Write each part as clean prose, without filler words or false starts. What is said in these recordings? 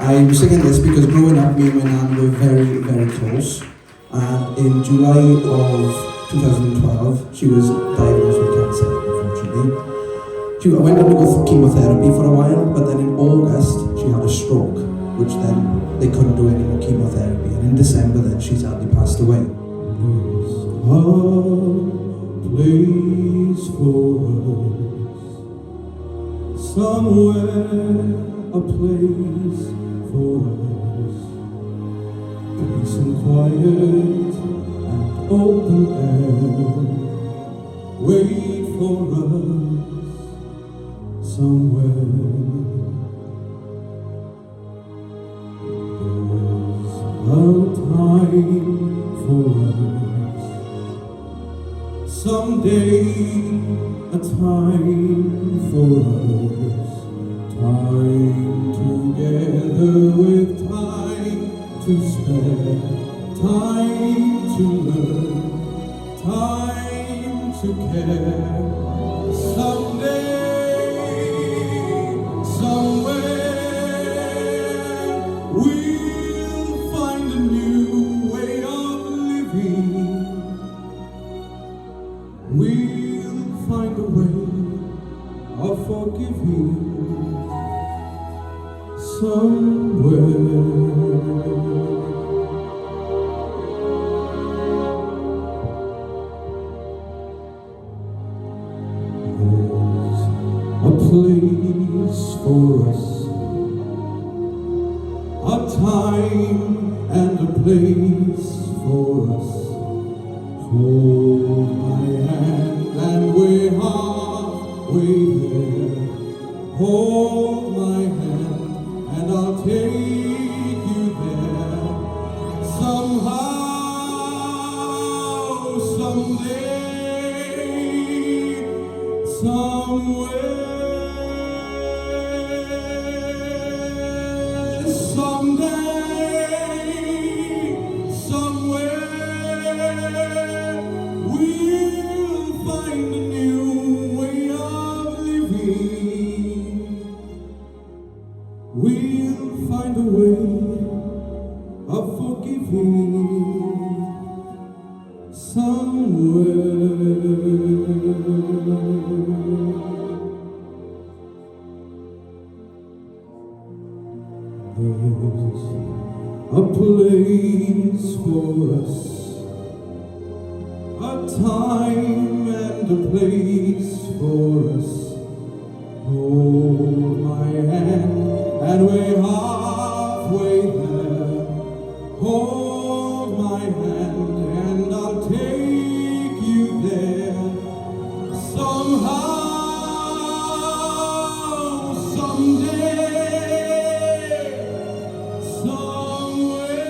I'm singing this because growing up, me and my nan were very, very close. And in July of 2012, she was diagnosed with cancer, unfortunately. She went undergo chemotherapy for a while, but then in August, she had a stroke, which then they couldn't do any more chemotherapy. And in December, then she sadly passed away. There's a place for us, somewhere a place for us, peace and quiet and open air, wait for us somewhere. There's a time for us, someday a time for us, time together with time to spare, time to learn, time to care. Someday, somewhere, we'll find a new way of living. We'll find a way of forgiving somewhere. There's a place for us, a time and a place for us. Hold my hand and we're halfway there. Hold my hand and I'll take you there. Somehow, someday, somewhere. Someday, somewhere, we'll find a new way of living. We'll find a way of forgiving somewhere. There's a place for us, a time and a place for us. Hold my hand and we're halfway there. Hold my hand and I'll take you there. Somehow, someday, somewhere.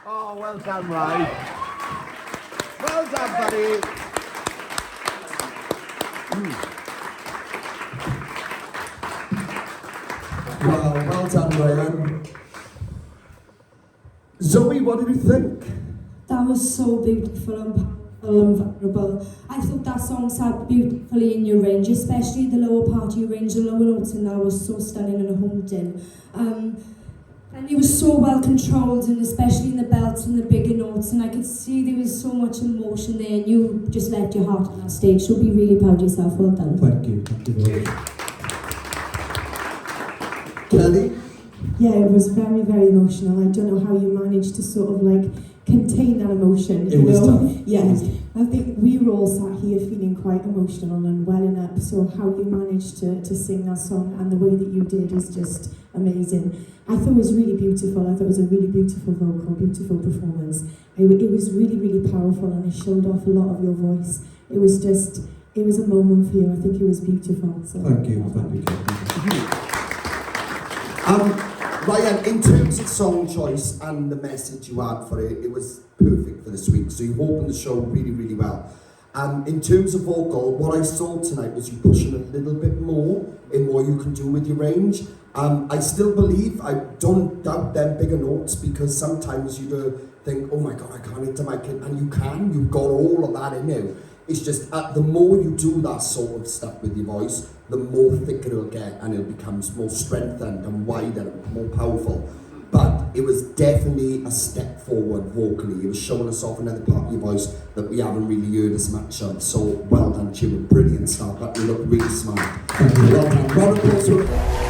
Oh, well done, Ray. Well done, buddy. Wow, well done, Ryan. Zoe, what did you think? That was so beautiful and powerful and vulnerable. I thought that song sat beautifully in your range, especially the lower part of your range. The lower notes in that was so stunning and haunting. And it was so well controlled, and especially in the belts and the bigger notes, and I could see there was so much emotion there, and you just left your heart on that stage, so be really proud of yourself. Well done. Thank you very much. Kelly? Yeah, it was very, very emotional. I don't know how you managed to sort of like contain that emotion. It was tough. Yeah, I think we were all sat here feeling quite emotional and welling up. So how you managed to sing that song and the way that you did is just amazing. I thought it was really beautiful. I thought it was a really beautiful vocal, beautiful performance. It was really, really powerful, and it showed off a lot of your voice. It was a moment for you. I think it was beautiful. So Thank you, Kelly. Ryan, in terms of song choice and the message you had for it, it was perfect for this week. So you opened the show really, really well. In terms of vocal, what I saw tonight was you pushing a little bit more in what you can do with your range. I still believe, I don't doubt them bigger notes, because sometimes you do think, oh my God, I can't hit the mic, and you can, you've got all of that in you. It's just the more you do that sort of stuff with your voice, the more thicker it'll get and it becomes more strengthened and wider and more powerful. But it was definitely a step forward vocally. It was showing us off another part of your voice that we haven't really heard as much of. So well done, Jim. Brilliant stuff. That you look really smart. Well done. Round of applause for